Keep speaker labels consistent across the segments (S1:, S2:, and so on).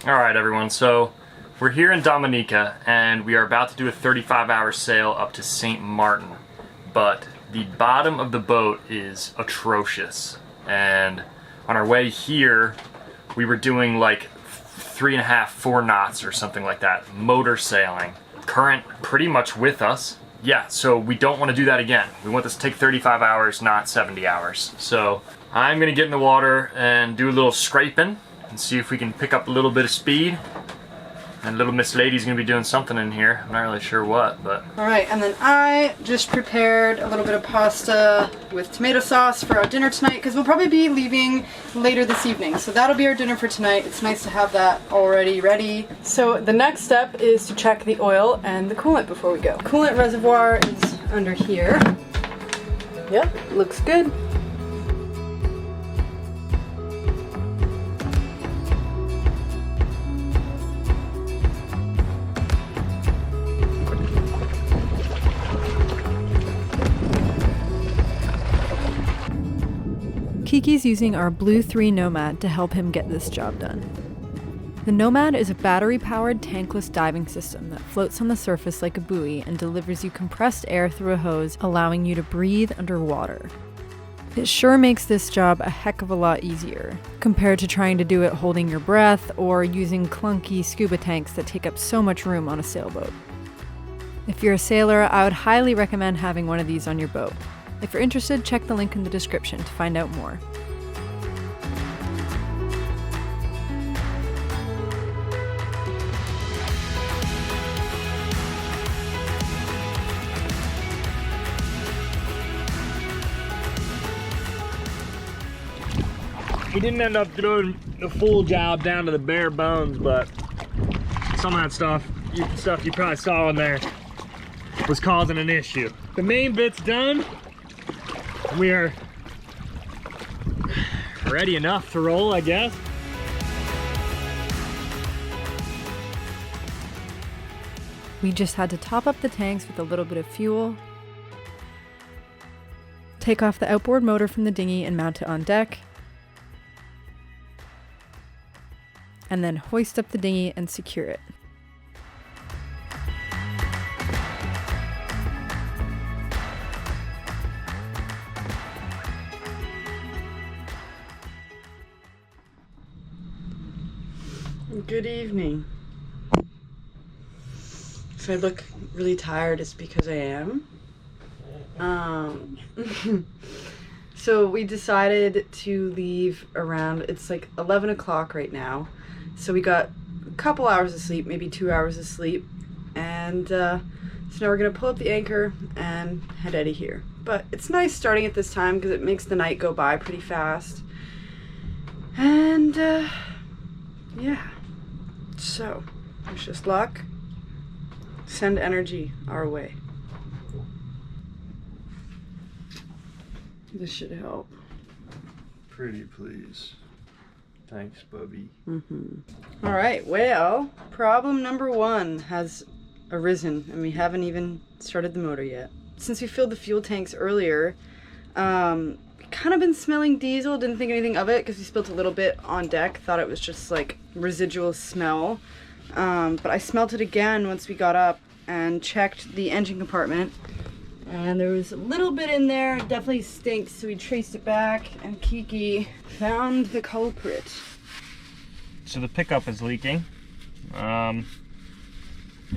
S1: Alright everyone, so we're here in Dominica and we are about to do a 35-hour sail up to St. Martin, but the bottom of the boat is atrocious, and on our way here we were doing like 3.5, 4 knots or something like that, motor sailing. Current pretty much with us. Yeah, so we don't want to do that again. We want this to take 35 hours, not 70 hours. So I'm gonna get in the water and do a little scraping and see if we can pick up a little bit of speed. And little Miss Lady's gonna be doing something in here. I'm not really sure what, but...
S2: Alright, and then I just prepared a little bit of pasta with tomato sauce for our dinner tonight, because we'll probably be leaving later this evening. So that'll be our dinner for tonight. It's nice to have that already ready. So the next step is to check the oil and the coolant before we go. Coolant reservoir is under here. Yep, looks good.
S3: Kiki's using our Blu3 Nomad to help him get this job done. The Nomad is a battery-powered tankless diving system that floats on the surface like a buoy and delivers you compressed air through a hose, allowing you to breathe underwater. It sure makes this job a heck of a lot easier, compared to trying to do it holding your breath or using clunky scuba tanks that take up so much room on a sailboat. If you're a sailor, I would highly recommend having one of these on your boat. If you're interested, check the link in the description to find out more.
S1: We didn't end up doing the full job down to the bare bones, but some of that stuff you probably saw in there was causing an issue. The main bit's done. We are ready enough to roll, I guess.
S3: We just had to top up the tanks with a little bit of fuel, take off the outboard motor from the dinghy and mount it on deck, and then hoist up the dinghy and secure it.
S2: Good evening. If I look really tired, it's because I am. So we decided to leave around, it's like 11 o'clock right now. So we got a couple hours of sleep, maybe 2 hours of sleep. And so now we're gonna pull up the anchor and head out of here. But it's nice starting at this time because it makes the night go by pretty fast. And yeah. So, wish us luck. Send energy our way. This should help.
S1: Pretty please. Thanks, Bubby.
S2: All right, well, problem number 1 has arisen, and we haven't even started the motor yet. Since we filled the fuel tanks earlier, kind of been smelling diesel, didn't think anything of it because we spilled a little bit on deck, thought it was just like residual smell, but I smelled it again once we got up and checked the engine compartment, and there was a little bit in there. It definitely stinks, so we traced it back and Kiki found the culprit.
S1: So the pickup is leaking. It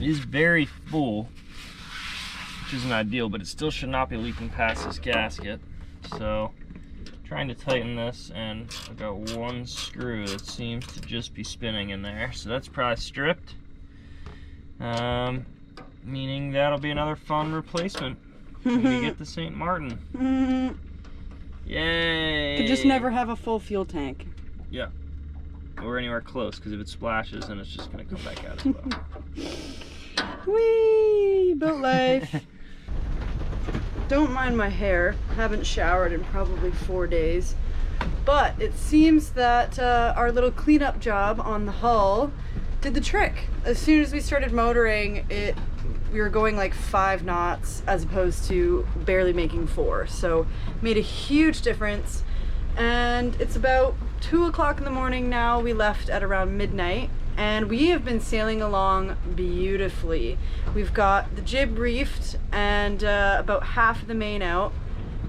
S1: is very full, which isn't ideal, but it still should not be leaking past this gasket. So trying to tighten this, and I've got one screw that seems to just be spinning in there, so that's probably stripped, meaning that'll be another fun replacement when we get to St. Martin. Yay!
S2: Could just never have a full fuel tank.
S1: Yeah, or anywhere close, because if it splashes then it's just going to come back out as well.
S2: Whee! Boat life. Don't mind my hair. Haven't showered in probably 4 days. But it seems that our little cleanup job on the hull did the trick. As soon as we started motoring, we were going like 5 knots as opposed to barely making 4. So made a huge difference. And it's about 2 o'clock in the morning now. We left at around midnight. and we have been sailing along beautifully. We've got the jib reefed and about half of the main out,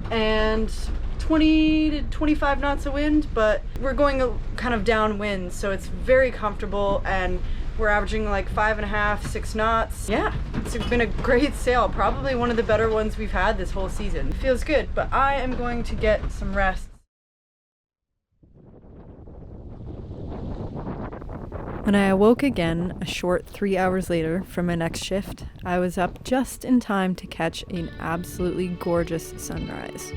S2: and 20 to 25 knots of wind, but we're going kind of downwind, so it's very comfortable, and we're averaging like 5.5, 6 knots. Yeah, it's been a great sail, probably one of the better ones we've had this whole season. It feels good, but I am going to get some rest.
S3: When I awoke again, a short 3 hours later from my next shift, I was up just in time to catch an absolutely gorgeous sunrise.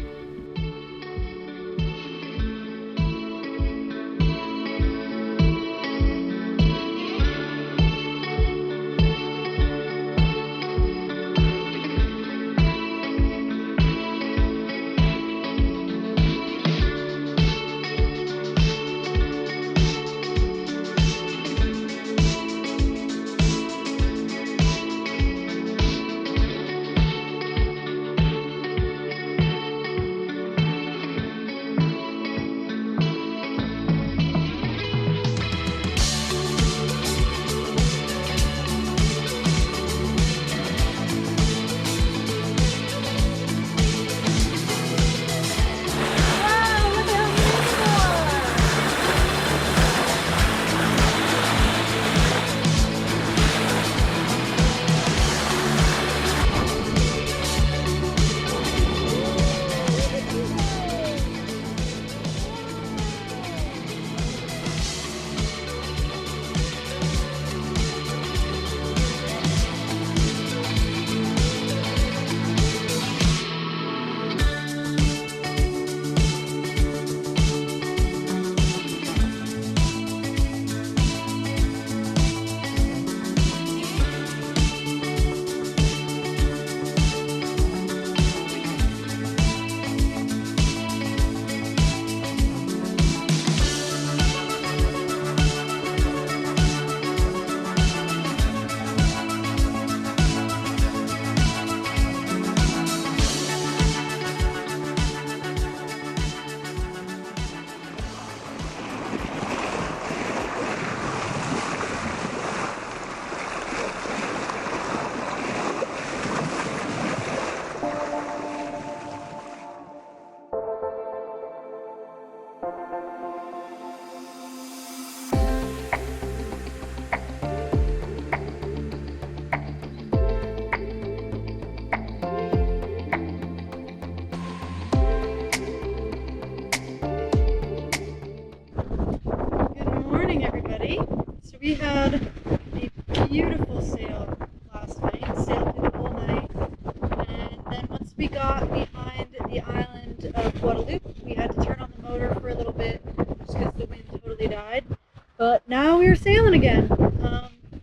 S2: We had a beautiful sail last night, sailed through the whole night, and then once we got behind the island of Guadeloupe, we had to turn on the motor for a little bit just because the wind totally died. But now we're sailing again.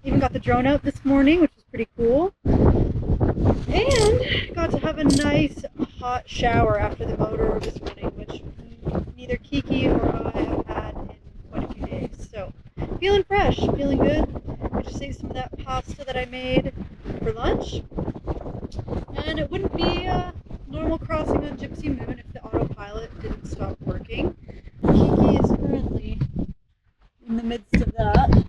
S2: Even got the drone out this morning, which was pretty cool, and got to have a nice hot shower after the motor was running, which neither Kiki or I have had in quite a few days. So feeling fresh, feeling good. I just ate some of that pasta that I made for lunch. And it wouldn't be a normal crossing on Gypsy Moon if the autopilot didn't stop working. Kiki is currently in the midst of that.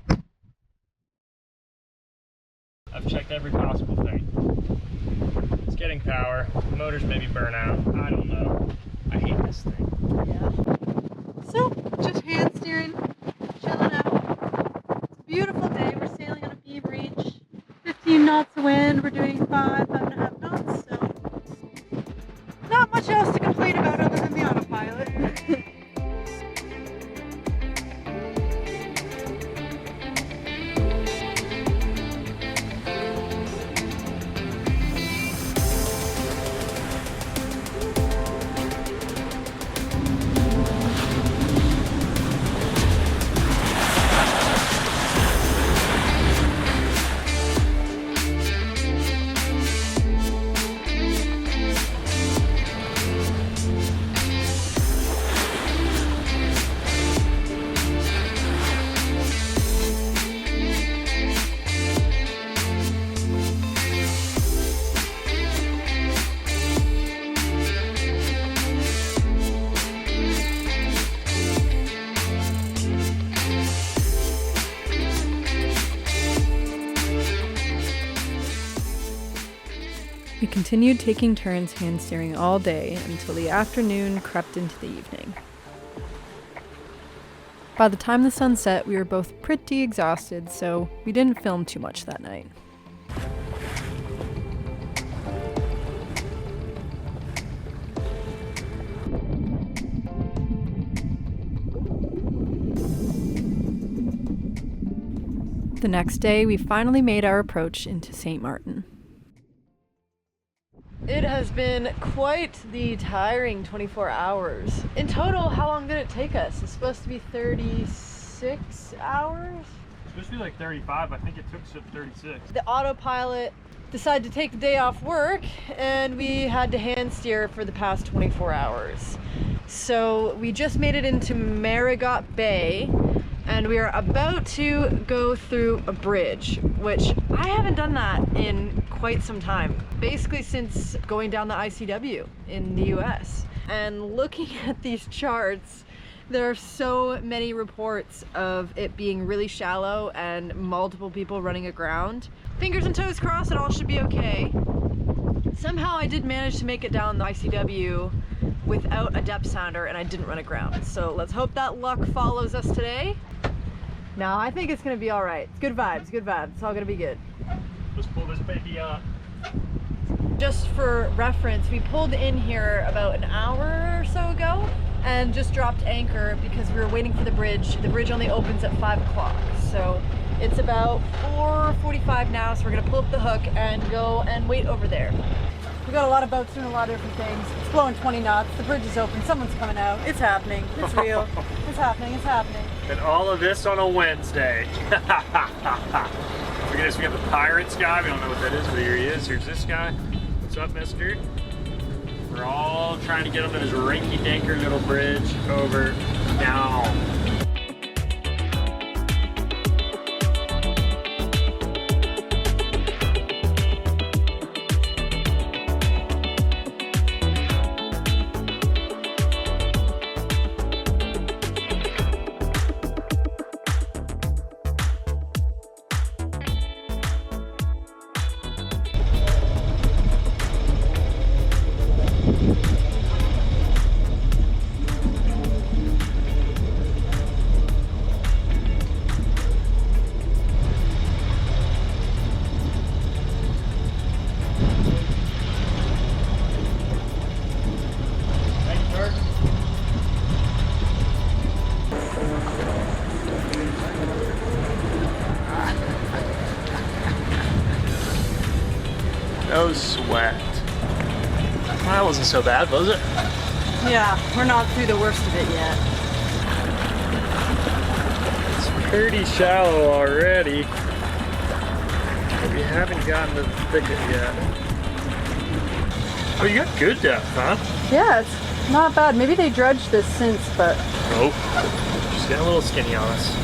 S1: I've checked every possible thing. It's getting power, the motors maybe burn out, I don't know. I hate this thing.
S2: Yeah. So, just hand steering, chilling out. It's a beautiful day. We're sailing on a beam reach. 15 knots of wind. We're doing 5.5 knots. So, not much else to complain about other than the autopilot.
S3: We continued taking turns hand steering all day until the afternoon crept into the evening. By the time the sun set, we were both pretty exhausted, so we didn't film too much that night. The next day, we finally made our approach into St. Martin. It has been quite the tiring 24 hours. In total, how long did it take us? It's supposed to be 36 hours?
S1: It's supposed to be like 35. I think it took us up 36.
S3: The Autopilot decided to take the day off work, and we had to hand steer for the past 24 hours. So we just made it into Marigot Bay, and we are about to go through a bridge, which I haven't done that in quite some time. Basically since going down the ICW in the US. And looking at these charts, there are so many reports of it being really shallow and multiple people running aground. Fingers and toes crossed, it all should be okay. Somehow I did manage to make it down the ICW without a depth sounder, and I didn't run aground. So let's hope that luck follows us today. No, I think it's gonna be all right. It's good vibes, good vibes. It's all gonna be good.
S1: Let's pull this baby up.
S3: Just for reference, we pulled in here about an hour or so ago and just dropped anchor because we were waiting for the bridge. The bridge only opens at 5 o'clock. So it's about 4:45 now, so we're gonna pull up the hook and go and wait over there. We got a lot of boats doing a lot of different things. It's blowing 20 knots, the bridge is open, someone's coming out. It's happening, it's real, it's happening, it's happening.
S1: And all of this on a Wednesday. Look at this, we got the Pirates guy. We don't know what that is, but here he is. Here's this guy. What's up, mister? We're all trying to get on this rinky-dinker little bridge over down. No sweat. That wasn't so bad, was it?
S2: Yeah, we're not through the worst of it yet.
S1: It's pretty shallow already. But we haven't gotten to the thicket yet. Oh, you got good depth, huh?
S2: Yeah, it's not bad. Maybe they dredged this since, but...
S1: Nope. Just getting a little skinny on us.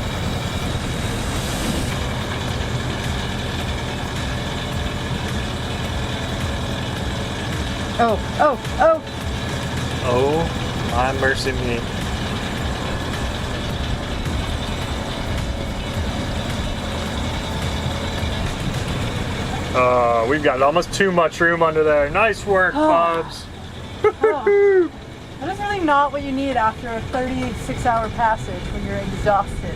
S2: Oh, oh, oh!
S1: Oh, my mercy me. We've got almost too much room under there. Nice work, Bubs.
S2: Oh. That is really not what you need after a 36-hour passage when you're exhausted.